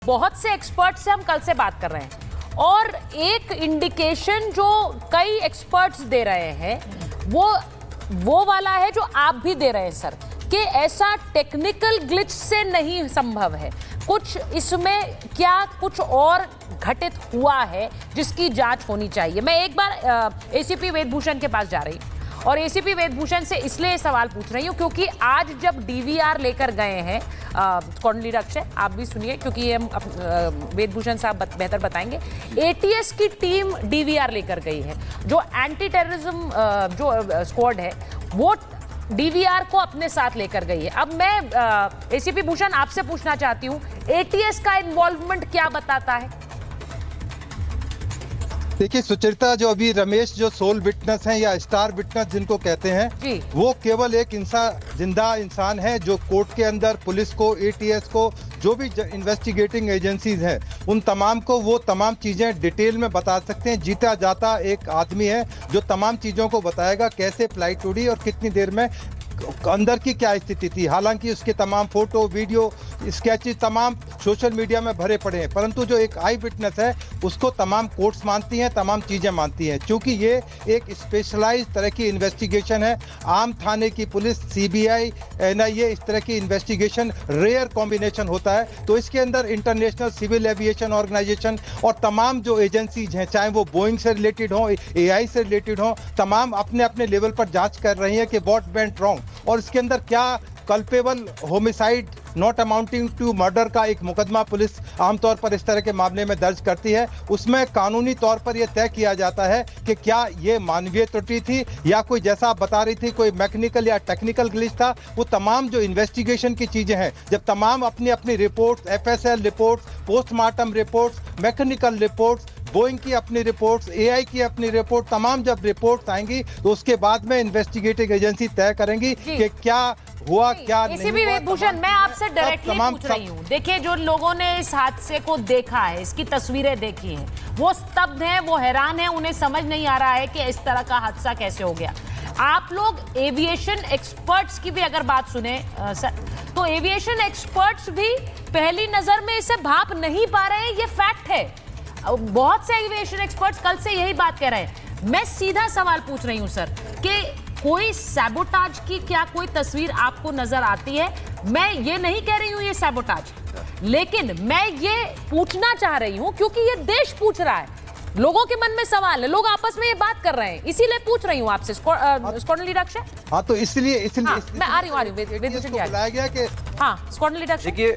बहुत से एक्सपर्ट से हम कल से बात कर रहे हैं और एक इंडिकेशन जो कई एक्सपर्ट्स दे रहे हैं वो वाला है जो आप भी दे रहे हैं सर, कि ऐसा टेक्निकल ग्लिच से नहीं संभव है, कुछ इसमें क्या कुछ और घटित हुआ है जिसकी जांच होनी चाहिए। मैं एक बार एसीपी वेदभूषण के पास जा रही हूँ और एसीपी वेदभूषण से इसलिए सवाल पूछ रही हूँ क्योंकि आज जब डीवीआर लेकर गए हैं कौंडली अक्षय, आप भी सुनिए क्योंकि ये वेदभूषण साहब बेहतर बताएंगे। एटीएस की टीम डीवीआर लेकर गई है, जो एंटी टेररिज्म जो स्क्वाड है वो डीवीआर को अपने साथ लेकर गई है। अब मैं एसीपी भूषण आपसे पूछना चाहती हूँ, एटीएस का इन्वॉल्वमेंट क्या बताता है? देखिए सुचरिता, जो अभी रमेश जो सोल विटनेस हैं या स्टार विटनेस जिनको कहते हैं, वो केवल एक जिंदा इंसान है जो कोर्ट के अंदर पुलिस को, एटीएस को, जो भी इन्वेस्टिगेटिंग एजेंसीज हैं उन तमाम को वो तमाम चीज़ें डिटेल में बता सकते हैं। जीता जाता एक आदमी है जो तमाम चीज़ों को बताएगा, कैसे फ्लाइट उड़ी और कितनी देर में अंदर की क्या स्थिति थी। हालांकि उसके तमाम फोटो, वीडियो, स्केचेस तमाम सोशल मीडिया में भरे पड़े हैं, परंतु जो एक आई विटनेस है उसको तमाम कोर्ट्स मानती हैं, तमाम चीज़ें मानती हैं। क्योंकि ये एक स्पेशलाइज्ड तरह की इन्वेस्टिगेशन है। आम थाने की पुलिस, सीबीआई, एनआईए, इस तरह की इन्वेस्टिगेशन रेयर कॉम्बिनेशन होता है। तो इसके अंदर इंटरनेशनल सिविल एविएशन ऑर्गेनाइजेशन और तमाम जो एजेंसीज हैं, चाहे वो बोइंग से रिलेटेड हों, एआई से रिलेटेड हों, तमाम अपने अपने लेवल पर जांच कर रही हैं कि व्हाट वेंट रॉन्ग और इसके अंदर क्या culpable homicide not amounting to murder का एक मुकदमा पुलिस आमतौर पर इस तरह के मामले में दर्ज करती है। उसमें कानूनी तौर पर यह तय किया जाता है कि क्या ये मानवीय त्रुटि थी या कोई, जैसा आप बता रही थी, कोई मैकेनिकल या टेक्निकल ग्लिच था। वो तमाम जो इन्वेस्टिगेशन की चीज़ें हैं, जब तमाम अपनी अपनी reports, FSL reports, postmortem reports, mechanical reports, Boeing की अपनी रिपोर्ट्स, एआई की अपनी रिपोर्ट, तमाम जब रिपोर्ट्स आएंगी तो उसके बाद में इन्वेस्टिगेटिंग एजेंसी तय करेंगी कि क्या हुआ क्या नहीं एसीपी वेदभूषण, मैं आपसे डायरेक्टली पूछ रही हूँ। देखिए, जो लोगों ने इस हादसे को देखा है, इसकी तस्वीरें देखी हैं, वो स्तब्ध हैं, वो हैरान हैं, उन्हें समझ नहीं आ रहा है कि इस तरह का हादसा कैसे हो गया। आप लोग एविएशन एक्सपर्ट्स की भी अगर बात सुने सर, तो एविएशन एक्सपर्ट्स भी पहली नजर में इसे भाप नहीं पा रहे हैं, ये फैक्ट है। बहुत से एविएशन एक्सपर्ट्स कल से यही बात कह रहे हैं। मैं सीधा सवाल पूछ रही हूं सर कि कोई सैबोटाज की क्या कोई तस्वीर आपको नजर आती है? मैं ये नहीं कह रही हूं ये सैबोटाज, लेकिन मैं ये पूछना चाह रही हूं क्योंकि ये देश पूछ रहा है, लोगों के मन में सवाल है, लोग आपस में ये बात कर रहे हैं, इसीलिए पूछ रही हूं आपसे स्क्वाड्रन अक्षय। हाँ, तो इसलिए मैं आ रही हूं वेदभूषण जी, बुलाया गया कि हाँ स्क्वाड्रन अक्षय। देखिए,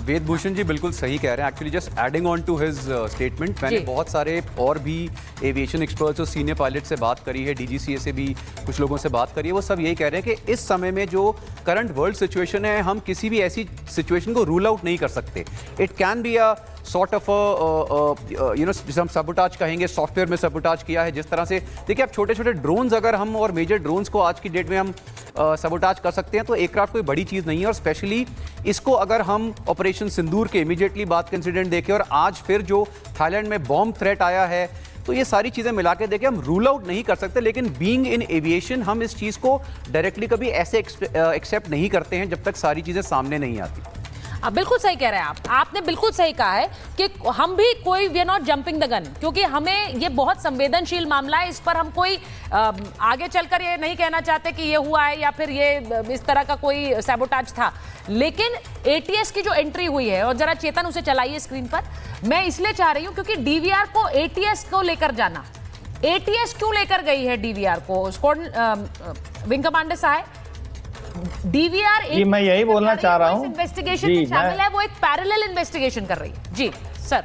वेदभूषण जी बिल्कुल सही कह रहे हैं। Actually just adding on to his statement, मैंने बहुत सारे और भी एविएशन एक्सपर्ट्स और सीनियर पायलट से बात करी है, डीजीसीए से भी कुछ लोगों से बात करी है। वो सब यही कह रहे हैं कि इस समय में जो करंट वर्ल्ड सिचुएशन है, हम किसी भी ऐसी सिचुएशन को रूल आउट नहीं कर सकते। It can be a sort of जिसे हम सबोटाज कहेंगे, सॉफ्टवेयर में सबोटाज किया है। जिस तरह से देखिए, आप छोटे छोटे ड्रोन्स अगर हम और मेजर ड्रोन्स को आज की डेट में हम सबोटाज कर सकते हैं तो एयरक्राफ्ट कोई बड़ी चीज़ नहीं है। और स्पेशली इसको अगर हम ऑपरेशन सिंदूर के इमीडिएटली बाद के इंसिडेंट देखें और आज फिर जो थाईलैंड में बॉम्ब थ्रेट आया है, तो ये सारी चीज़ें मिला के देखें, हम रूल आउट नहीं कर सकते। लेकिन बीइंग इन एविएशन हम इस चीज़ को डायरेक्टली कभी ऐसे एक्सेप्ट नहीं करते हैं जब तक सारी चीज़ें सामने नहीं आती। आप बिल्कुल सही कह रहे हैं। आपने बिल्कुल सही कहा है कि हम भी कोई we are not jumping the gun, क्योंकि हमें ये बहुत संवेदनशील मामला है, इस पर हम कोई आगे चलकर ये नहीं कहना चाहते कि ये हुआ है या फिर ये इस तरह का कोई सैबोटाज था। लेकिन एटीएस की जो एंट्री हुई है, और जरा चेतन उसे चलाइए स्क्रीन पर, मैं इसलिए चाह रही हूं क्योंकि डीवीआर को एटीएस को लेकर जाना, एटीएस क्यों लेकर गई है डीवीआर को? विंग कमांडर साहब, डीवीआर जी मैं यही बोलना चाह रहा हूं, इन्वेस्टिगेशन में शामिल है, वो एक पैरेलल इन्वेस्टिगेशन कर रही है। जी सर,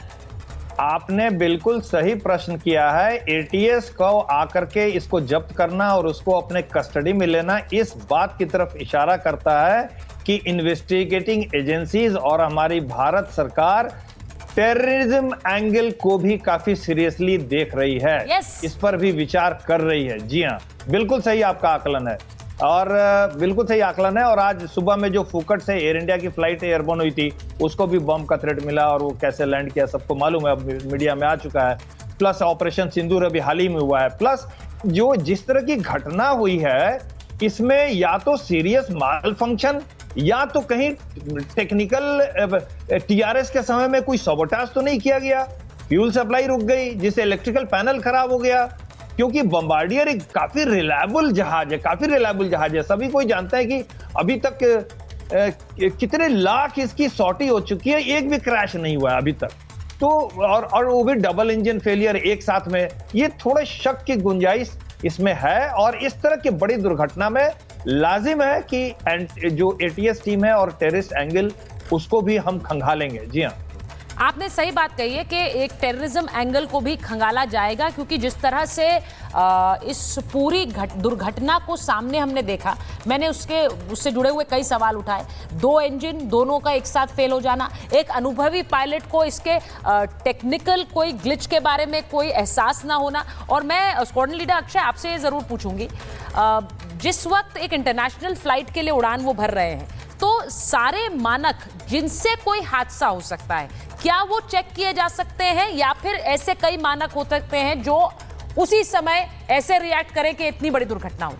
आपने बिल्कुल सही प्रश्न किया है। एटीएस को आकर के इसको जब्त करना और उसको अपने कस्टडी में लेना इस बात की तरफ इशारा करता है कि इन्वेस्टिगेटिंग एजेंसीज और हमारी भारत सरकार टेररिज्म एंगल को भी काफी सीरियसली देख रही है। इस पर भी विचार कर रही है। जी हाँ, बिल्कुल सही आपका आकलन है और बिल्कुल सही आकलन है। और आज सुबह में जो फुकट से एयर इंडिया की फ्लाइट एयरबोर्न हुई थी, उसको भी बम का थ्रेट मिला और वो कैसे लैंड किया सबको मालूम है, अब मीडिया में आ चुका है। प्लस ऑपरेशन सिंदूर अभी हाल ही में हुआ है। प्लस जो जिस तरह की घटना हुई है, इसमें या तो सीरियस माल फंक्शन या तो कहीं टेक्निकल टीआरएस के समय में कोई सबोटाज तो नहीं किया गया, फ्यूल सप्लाई रुक गई, जिससे इलेक्ट्रिकल पैनल खराब हो गया। क्योंकि बम्बार्डियर एक काफी रिलायबल जहाज है, सभी कोई जानता है कि अभी तक कितने लाख इसकी सॉटी हो चुकी है, एक भी क्रैश नहीं हुआ है अभी तक। तो और वो भी डबल इंजन फेलियर एक साथ में, ये थोड़े शक की गुंजाइश इसमें है। और इस तरह की बड़ी दुर्घटना में लाजिम है कि जो एटीएस टीम है और टेररिस्ट एंगल, उसको भी हम खंगालेंगे। जी हाँ, आपने सही बात कही है कि एक टेररिज्म एंगल को भी खंगाला जाएगा, क्योंकि जिस तरह से इस पूरी दुर्घटना को सामने हमने देखा, मैंने उससे जुड़े हुए कई सवाल उठाए। 2 इंजन दोनों का एक साथ फेल हो जाना, एक अनुभवी पायलट को इसके टेक्निकल कोई ग्लिच के बारे में कोई एहसास ना होना। और मैं स्क्वाड्रन लीडर अक्षय आपसे ये जरूर पूछूंगी, जिस वक्त एक इंटरनेशनल फ्लाइट के लिए उड़ान वो भर रहे हैं, तो सारे मानक जिनसे कोई हादसा हो सकता है, क्या वो चेक किए जा सकते हैं, या फिर ऐसे कई मानक हो सकते हैं जो उसी समय ऐसे रिएक्ट करें कि इतनी बड़ी दुर्घटना हो?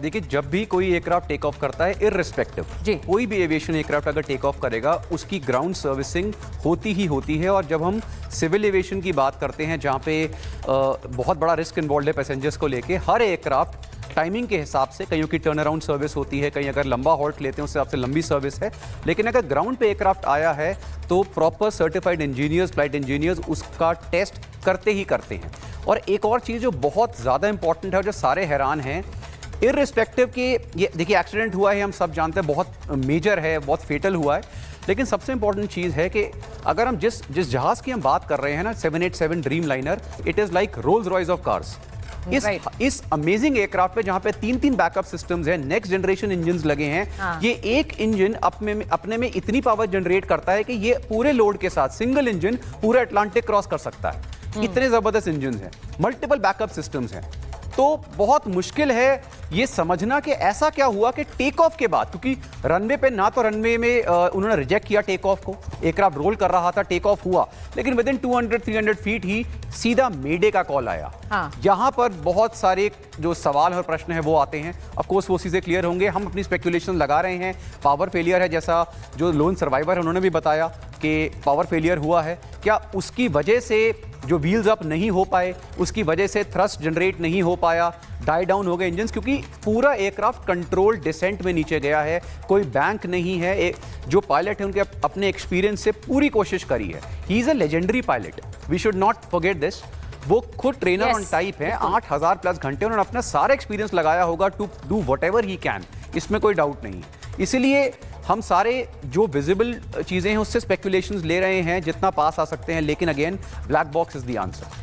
देखिए, जब भी कोई एयरक्राफ्ट टेक ऑफ करता है, इररिस्पेक्टिव कोई भी एविएशन एयरक्राफ्ट अगर टेक ऑफ करेगा, उसकी ग्राउंड सर्विसिंग होती ही होती है। और जब हम सिविल एविएशन की बात करते हैं, जहाँ पे बहुत बड़ा रिस्क इन्वॉल्व है पैसेंजर्स को लेके, हर एयरक्राफ्ट टाइमिंग के हिसाब से, कहीं की टर्न अराउंड सर्विस होती है, कहीं अगर लंबा हॉल्ट लेते हैं उस हिसाब से लंबी सर्विस है। लेकिन अगर ग्राउंड पे एयरक्राफ्ट आया है तो proper certified engineers, flight engineers उसका टेस्ट करते ही करते हैं। और एक और चीज़ जो बहुत ज़्यादा इंपॉर्टेंट है और जो सारे हैरान हैं, इररिस्पेक्टिव कि ये देखिए एक्सीडेंट हुआ है, हम सब जानते हैं, बहुत मेजर है, बहुत फेटल हुआ है। लेकिन सबसे इंपॉर्टेंट चीज़ है कि अगर हम जिस जहाज़ की हम बात कर रहे हैं ना, 787 dream liner, it is like Rolls Royce of cars. इस अमेजिंग एयरक्राफ्ट पे जहां पे 3 बैकअप सिस्टम्स हैं, नेक्स्ट जनरेशन इंजन्स लगे हैं, ये एक इंजन अपने में इतनी पावर जनरेट करता है कि ये पूरे लोड के साथ सिंगल इंजन पूरे अटलांटिक क्रॉस कर सकता है। इतने जबरदस्त इंजन हैं, मल्टीपल बैकअप सिस्टम्स हैं। तो बहुत मुश्किल है ये समझना कि ऐसा क्या हुआ कि टेक ऑफ के बाद, क्योंकि रनवे पे ना तो रनवे में उन्होंने रिजेक्ट किया टेक ऑफ को, एयरक्राफ्ट रोल कर रहा था, टेक ऑफ हुआ, लेकिन विद इन 200-300 फीट ही सीधा मेडे का कॉल आया। यहाँ पर बहुत सारे जो सवाल और प्रश्न है वो आते हैं। ऑफ कोर्स वो चीज़ें क्लियर होंगे। हम अपनी स्पेकुलेशन लगा रहे हैं, पावर फेलियर है, जैसा जो लोन सर्वाइवर है उन्होंने भी बताया कि पावर फेलियर हुआ है। क्या उसकी वजह से जो व्हील्स अप नहीं हो पाए, उसकी वजह से थ्रस्ट जनरेट नहीं हो पाया, डाई डाउन हो गए इंजन्स, क्योंकि पूरा एयरक्राफ्ट कंट्रोल डिसेंट में नीचे गया है, कोई बैंक नहीं है। जो पायलट है उनके अपने एक्सपीरियंस से पूरी कोशिश करी है। He is a legendary pilot, we should not forget this. वो खुद ट्रेनर ऑन टाइप है, 8000 प्लस घंटे उन्होंने अपना सारा एक्सपीरियंस लगाया होगा to do whatever he can, इसमें कोई डाउट नहीं। इसीलिए हम सारे जो विजिबल चीज़ें हैं उससे स्पेकुलेशंस ले रहे हैं जितना पास आ सकते हैं, लेकिन again black box is the answer.